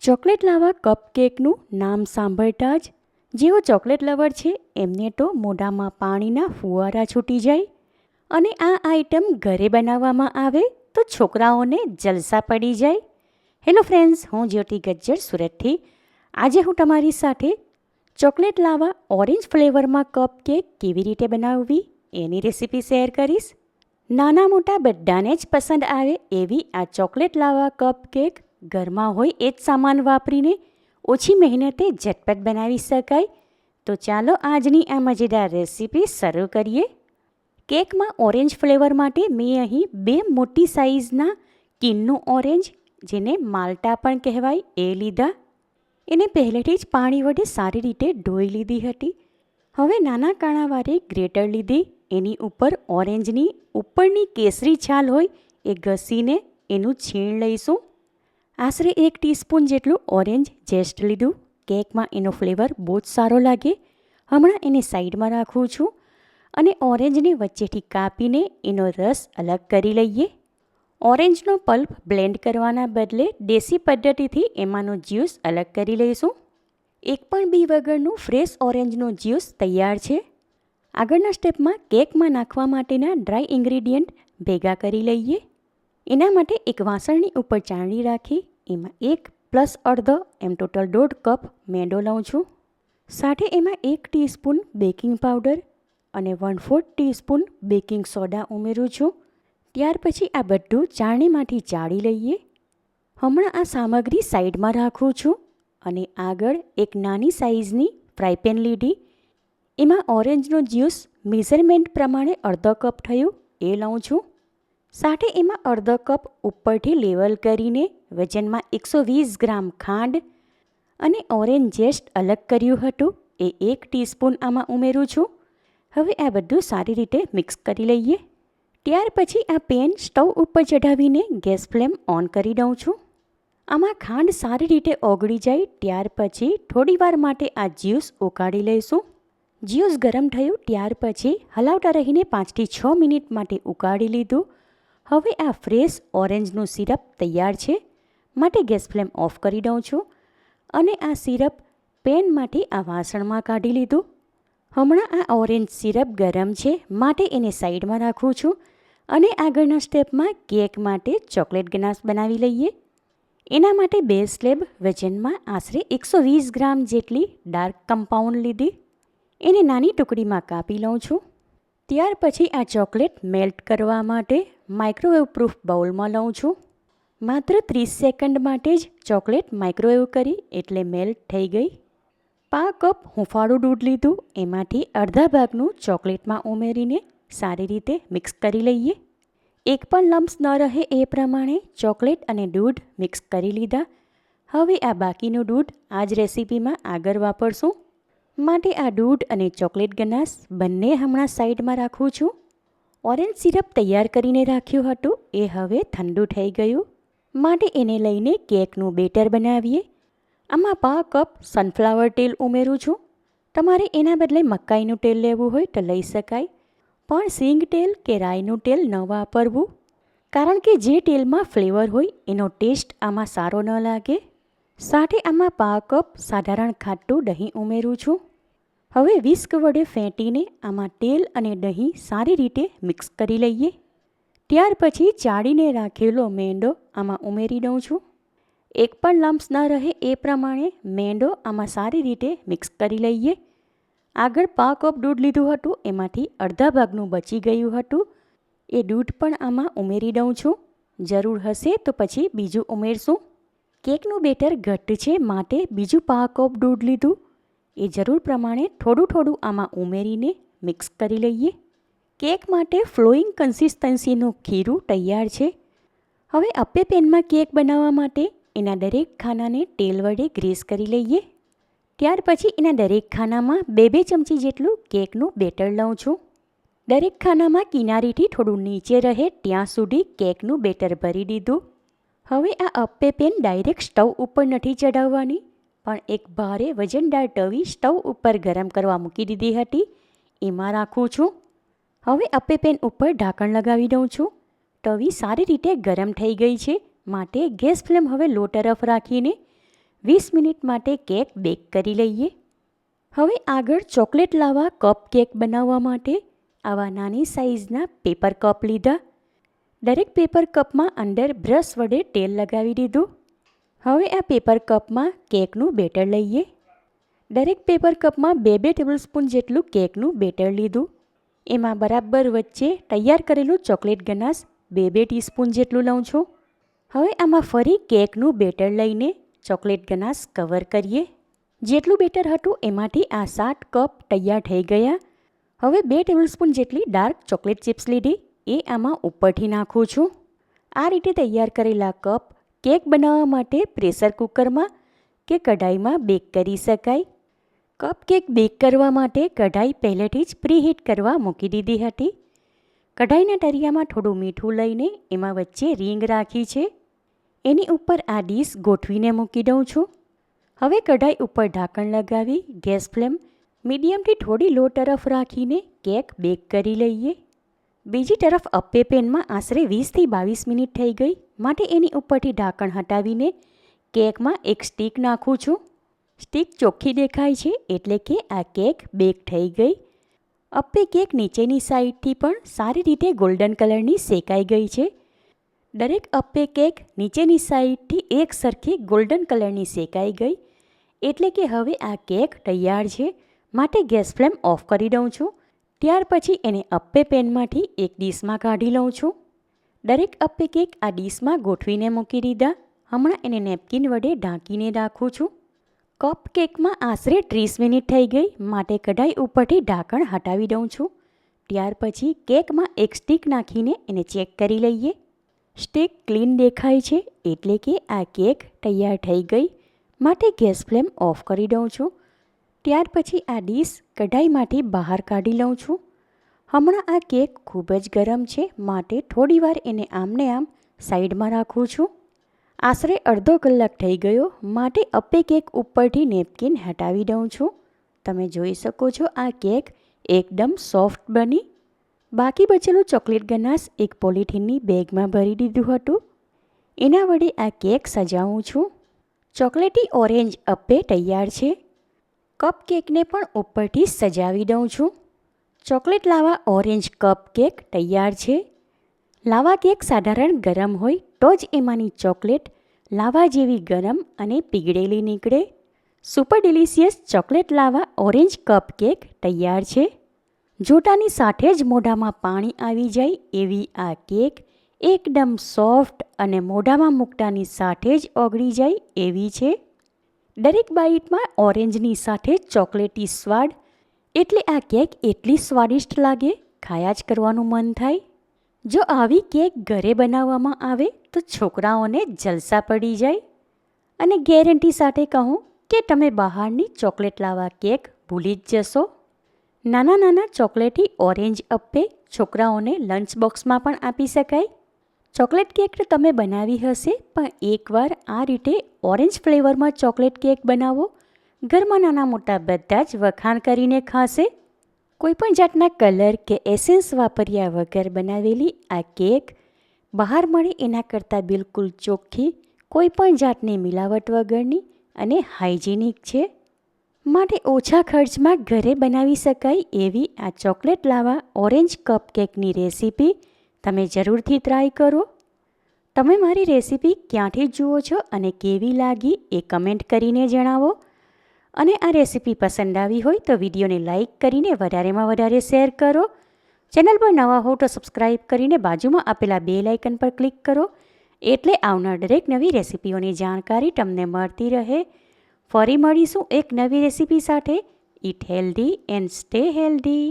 Chocolate લાવા કપકેકનું નામ સાંભળતા જ જેઓ ચોકલેટ લવર છે એમને તો મોઢામાં પાણીના ફુવારા છૂટી જાય. અને આ આઇટમ ઘરે બનાવવામાં આવે તો છોકરાઓને જલસા પડી જાય. હેલો ફ્રેન્ડ્સ, હું જ્યોતિ ગજ્જર સુરતથી. આજે હું તમારી સાથે ચોકલેટ લાવા ઓરેન્જ ફ્લેવરમાં કપકેક કેવી રીતે બનાવવી એની રેસીપી શેર કરીશ. નાના મોટા બધાને જ પસંદ આવે એવી આ ચોકલેટ લાવા કપકેક ઘરમાં હોય એ જ સામાન વાપરીને ઓછી મહેનતે ઝટપટ બનાવી શકાય. તો ચાલો આજની આ મજેદાર રેસીપી શરૂ કરીએ. કેકમાં ઓરેન્જ ફ્લેવર માટે મેં અહીં 2 મોટી સાઇઝના કિન્નું ઓરેન્જ, જેને માલ્ટા પણ કહેવાય, એ લીધા. એને પહેલેથી જ પાણી વડે સારી રીતે ધોઈ લીધી હતી. હવે નાના કાણાવાળી ગ્રેટર લીધી. એની ઉપર ઓરેન્જની ઉપરની કેસરી છાલ હોય એ ઘસીને એનું છીણ લઈશું. આશરે 1 ટીસ્પૂન જેટલું ઓરેન્જ જેસ્ટ લીધું. કેકમાં એનો ફ્લેવર બહુ જ સારો લાગે. હમણાં એને સાઈડમાં રાખું છું અને ઓરેન્જને વચ્ચેથી કાપીને એનો રસ અલગ કરી લઈએ. ઓરેન્જનો પલ્પ બ્લેન્ડ કરવાના બદલે દેશી પદ્ધતિથી એમાંનો જ્યુસ અલગ કરી લઈશું. એક પણ બી વગરનું ફ્રેશ ઓરેન્જનો જ્યુસ તૈયાર છે. આગળના સ્ટેપમાં કેકમાં નાખવા માટેના ડ્રાય ઇન્ગ્રીડિયન્ટ ભેગા કરી લઈએ. એના માટે એક વાસણની ઉપર ચાળણી રાખી એમાં 1 પ્લસ અડધો એમ ટોટલ 1.5 કપ મેંદો લઉં છું. સાથે એમાં 1 ટીસ્પૂન બેકિંગ પાવડર અને 1/4 ટીસ્પૂન બેકિંગ સોડા ઉમેરું છું. ત્યાર પછી આ બધું ચાળણીમાંથી ચાળી લઈએ. હમણાં આ સામગ્રી સાઈડમાં રાખું છું અને આગળ એક નાની સાઇઝની ફ્રાય પેન લીધી. એમાં ઓરેન્જનો જ્યુસ મેઝરમેન્ટ પ્રમાણે અડધો કપ થયું એ લઉં છું. સાથે એમાં અડધો કપ ઉપરથી લેવલ કરીને વજનમાં 120 ગ્રામ ખાંડ અને ઓરેન્જ જેસ્ટ અલગ કર્યું હતું એ 1 ટીસ્પૂન આમાં ઉમેરું છું. હવે આ બધું સારી રીતે મિક્સ કરી લઈએ. ત્યાર પછી આ પેન સ્ટવ ઉપર ચઢાવીને ગેસ ફ્લેમ ઓન કરી દઉં છું. આમાં ખાંડ સારી રીતે ઓગળી જાય ત્યાર પછી થોડીવાર માટે આ જ્યુસ ઉકાળી લઈશું. જ્યુસ ગરમ થયું ત્યાર પછી હલાવતા રહીને 5 થી 6 મિનિટ માટે ઉકાળી લીધું. હવે આ ફ્રેશ ઓરેન્જનું સિરપ તૈયાર છે માટે ગેસ ફ્લેમ ઓફ કરી દઉં છું અને આ સિરપ પેનમાંથી આ વાસણમાં કાઢી લીધું. હમણાં આ ઓરેન્જ સિરપ ગરમ છે માટે એને સાઈડમાં રાખું છું અને આગળના સ્ટેપમાં કેક માટે ચોકલેટ ગનાશ બનાવી લઈએ. એના માટે 2 સ્લેબ વજનમાં આશરે 120 ગ્રામ જેટલી ડાર્ક કમ્પાઉન્ડ લીધી. એને નાની ટુકડીમાં કાપી લઉં છું. ત્યાર પછી આ ચોકલેટ મેલ્ટ કરવા માટે માઇક્રોવેવ પ્રૂફ બાઉલમાં લઉં છું. માત્ર 30 સેકન્ડ માટે જ ચોકલેટ માઇક્રોવેવ કરી એટલે મેલ્ટ થઈ ગઈ. 1/2 કપ હુંફાળું દૂધ લીધું. એમાંથી અડધા ભાગનું ચોકલેટમાં ઉમેરીને સારી રીતે મિક્સ કરી લઈએ. એક પણ લમ્સ ન રહે એ પ્રમાણે ચોકલેટ અને દૂધ મિક્સ કરી લીધા. હવે આ બાકીનું દૂધ આ જ રેસીપીમાં આગળ વાપરશું માટે આ દૂધ અને ચોકલેટ ગનાશ બંને હમણાં સાઈડમાં રાખું છું. ઓરેન્જ સિરપ તૈયાર કરીને રાખ્યું હતું એ હવે ઠંડુ થઈ ગયું માટે એને લઈને કેકનું બેટર બનાવીએ. આમાં 1/2 કપ સનફ્લાવર તેલ ઉમેરું છું. તમારે એના બદલે મકાઈનું તેલ લેવું હોય તો લઈ શકાય, પણ સિંગ તેલ કે રાઈનું તેલ ન વાપરવું કારણ કે જે તેલમાં ફ્લેવર હોય એનો ટેસ્ટ આમાં સારો ન લાગે. સાથે આમાં 1/2 કપ સાધારણ ખાટું દહીં ઉમેરું છું. હવે વિસ્ક વડે ફેંટીને આમાં તેલ અને દહીં સારી રીતે મિક્સ કરી લઈએ. ત્યાર પછી ચાળીને રાખેલો મેંદો આમાં ઉમેરી દઉં છું. એક પણ લમ્સ ન રહે એ પ્રમાણે મેંદો આમાં સારી રીતે મિક્સ કરી લઈએ. આગળ 1/2 કપ દૂધ લીધું હતું એમાંથી અડધા ભાગનું બચી ગયું હતું એ દૂધ પણ આમાં ઉમેરી દઉં છું. જરૂર હશે તો પછી બીજું ઉમેરશું. કેકનું બેટર ઘટ્ટ છે માટે બીજું 1/2 કપ દૂધ લીધું એ જરૂર પ્રમાણે થોડું થોડું આમાં ઉમેરીને મિક્સ કરી લઈએ. કેક માટે ફ્લોઈંગ કન્સિસ્ટન્સીનું ખીરું તૈયાર છે. હવે અપ્પે પેનમાં કેક બનાવવા માટે એના દરેક ખાનાને તેલ વડે ગ્રીસ કરી લઈએ. ત્યાર પછી એના દરેક ખાનામાં 2 ચમચી જેટલું કેકનું બેટર લઉં છું. દરેક ખાનામાં કિનારીથી થોડું નીચે રહે ત્યાં સુધી કેકનું બેટર ભરી દીધું. હવે આ અપ્પે પેન ડાયરેક્ટ સ્ટવ ઉપર નથી ચડાવવાની, પણ એક ભારે વજનદાર તવી સ્ટવ ઉપર ગરમ કરવા મૂકી દીધી હતી એમાં રાખું છું. હવે અપ્પે પેન ઉપર ઢાંકણ લગાવી દઉં છું. તવી સારી રીતે ગરમ થઈ ગઈ છે માટે ગેસ ફ્લેમ હવે લો તરફ રાખીને 20 મિનિટ માટે કેક બેક કરી લઈએ. હવે આગળ ચોકલેટ લાવા કપ કેક બનાવવા માટે આવા નાની સાઇઝના પેપર કપ લીધા. દરેક પેપર કપમાં અંદર બ્રશ વડે તેલ લગાવી દીધું. હવે આ પેપર કપમાં કેકનું બેટર લઈએ. દરેક પેપર કપમાં 2-2 ટેબલસ્પૂન જેટલું કેકનું બેટર લીધું. એમાં બરાબર વચ્ચે તૈયાર કરેલું ચોકલેટ ગનાશ 2-2 ટીસ્પૂન જેટલું લઉં છું. હવે આમાં ફરી કેકનું બેટર લઈને ચોકલેટ ગનાશ કવર કરીએ. જેટલું બેટર હતું એમાંથી આ 7 કપ તૈયાર થઈ ગયા. હવે 2 ટેબલસ્પૂન જેટલી ડાર્ક ચોકલેટ ચિપ્સ લીધી, એ આમાં ઉપરથી નાખું છું. આ રીતે તૈયાર કરેલા કપ કેક બનાવવા માટે પ્રેશર કુકરમાં કે કઢાઈમાં બેક કરી શકાય. કપ કેક બેક કરવા માટે કઢાઈ પહેલેથી જ પ્રીહીટ કરવા મૂકી દીધી હતી. કઢાઈના તળિયામાં થોડું મીઠું લઈને એમાં વચ્ચે રીંગ રાખી છે. એની ઉપર આ ડીશ ગોઠવીને મૂકી દઉં છું. હવે કઢાઈ ઉપર ઢાંકણ લગાવી ગેસ ફ્લેમ મીડિયમથી થોડી લો તરફ રાખીને કેક બેક કરી લઈએ. બીજી તરફ અપ્પે પેનમાં આશરે 20 થી 22 મિનિટ થઈ ગઈ, માટે એની ઉપરથી ઢાંકણ હટાવીને કેકમાં એક સ્ટીક નાખું છું. સ્ટીક ચોખ્ખી દેખાય છે એટલે કે આ કેક બેક થઈ ગઈ. અપ્પે કેક નીચેની સાઈડથી પણ સારી રીતે ગોલ્ડન કલરની શેકાઈ ગઈ છે. દરેક અપ્પે કેક નીચેની સાઈડથી એક સરખી ગોલ્ડન કલરની શેકાઈ ગઈ એટલે કે હવે આ કેક તૈયાર છે, માટે ગેસ ફ્લેમ ઓફ કરી દઉં છું. ત્યાર પછી એને અપ્પે પેનમાંથી એક ડીશમાં કાઢી લઉં છું. દરેક અપ્પે કેક આ ડીશમાં ગોઠવીને મૂકી દીધા. હમણાં એને નેપકિન વડે ઢાંકીને રાખું છું. કપ કેકમાં આશરે 30 મિનિટ થઈ ગઈ, માટે કઢાઈ ઉપરથી ઢાંકણ હટાવી દઉં છું. ત્યાર પછી કેકમાં એક સ્ટીક નાખીને એને ચેક કરી લઈએ. સ્ટીક ક્લીન દેખાય છે એટલે કે આ કેક તૈયાર થઈ ગઈ, માટે ગેસ ફ્લેમ ઓફ કરી દઉં છું. ત્યાર પછી આ ડીશ કઢાઈમાંથી બહાર કાઢી લઉં છું. હમણાં આ કેક ખૂબ જ ગરમ છે, માટે થોડીવાર એને આમને આમ સાઈડમાં રાખું છું. આશરે અડધો કલાક થઈ ગયો, માટે અપ્પે કેક ઉપરથી નેપકિન હટાવી દઉં છું. તમે જોઈ શકો છો આ કેક એકદમ સોફ્ટ બની. બાકી બચેલું ચોકલેટ ગનાશ એક પોલિથીનની બેગમાં ભરી દીધું હતું. એના વડે આ કેક સજાવું છું. ચોકલેટી ઓરેન્જ અપ્પે તૈયાર છે. કપ કેકને પણ ઉપરથી સજાવી દઉં છું. ચોકલેટ લાવા ઓરેન્જ કપ કેક તૈયાર છે. લાવા કેક સાધારણ ગરમ હોય તો જ એમાંની ચોકલેટ લાવા જેવી ગરમ અને પીગળેલી નીકળે. સુપર ડિલિશિયસ ચોકલેટ લાવા ઓરેન્જ કપ કેક તૈયાર છે. જોતાની સાથે જ મોઢામાં પાણી આવી જાય એવી આ કેક એકદમ સોફ્ટ અને મોઢામાં મૂકતાની સાથે જ ઓગળી જાય એવી છે. દરેક બાઈટમાં ઓરેન્જની સાથે ચોકલેટી સ્વાદ, એટલે આ કેક એટલી સ્વાદિષ્ટ લાગે, ખાયા જ કરવાનું મન થાય. જો આવી કેક ઘરે બનાવવામાં આવે તો છોકરાઓને જલસા પડી જાય. અને ગેરંટી સાથે કહું કે તમે બહારની ચોકલેટ લાવા કેક ભૂલી જ જશો. નાના નાના ચોકલેટી ઓરેન્જ અપ્પે છોકરાઓને લંચ બોક્સમાં પણ આપી શકાય. ચોકલેટ કેક તમે બનાવી હશે, પણ એકવાર આ રીતે ઓરેન્જ ફ્લેવરમાં ચોકલેટ કેક બનાવો. ઘરમાં નાના મોટા બધા જ વખાણ કરીને ખાશે. કોઈપણ જાતના કલર કે એસેન્સ વાપર્યા વગર બનાવેલી આ કેક બહાર મળે એના કરતાં બિલકુલ ચોખ્ખી, કોઈપણ જાતની મિલાવટ વગરની અને હાઇજેનિક છે. માટે ઓછા ખર્ચમાં ઘરે બનાવી શકાય એવી આ ચોકલેટ લાવા ઓરેન્જ કપ કેકની રેસીપી તમે જરૂરથી ટ્રાય કરો. તમે મારી રેસીપી ક્યાંથી જુઓ છો અને કેવી લાગી એ કમેન્ટ કરીને જણાવો. અને આ રેસીપી પસંદ આવી હોય તો વિડીયોને લાઇક કરીને વધારેમાં વધારે શેર કરો. ચેનલ પર નવા હો તો સબસ્ક્રાઈબ કરીને બાજુમાં આપેલા બેલ આઇકન પર ક્લિક કરો, એટલે આવનાર દરેક નવી રેસીપીઓની જાણકારી તમને મળતી રહે. ફરી મળીશું એક નવી રેસીપી સાથે. Eat healthy and stay healthy.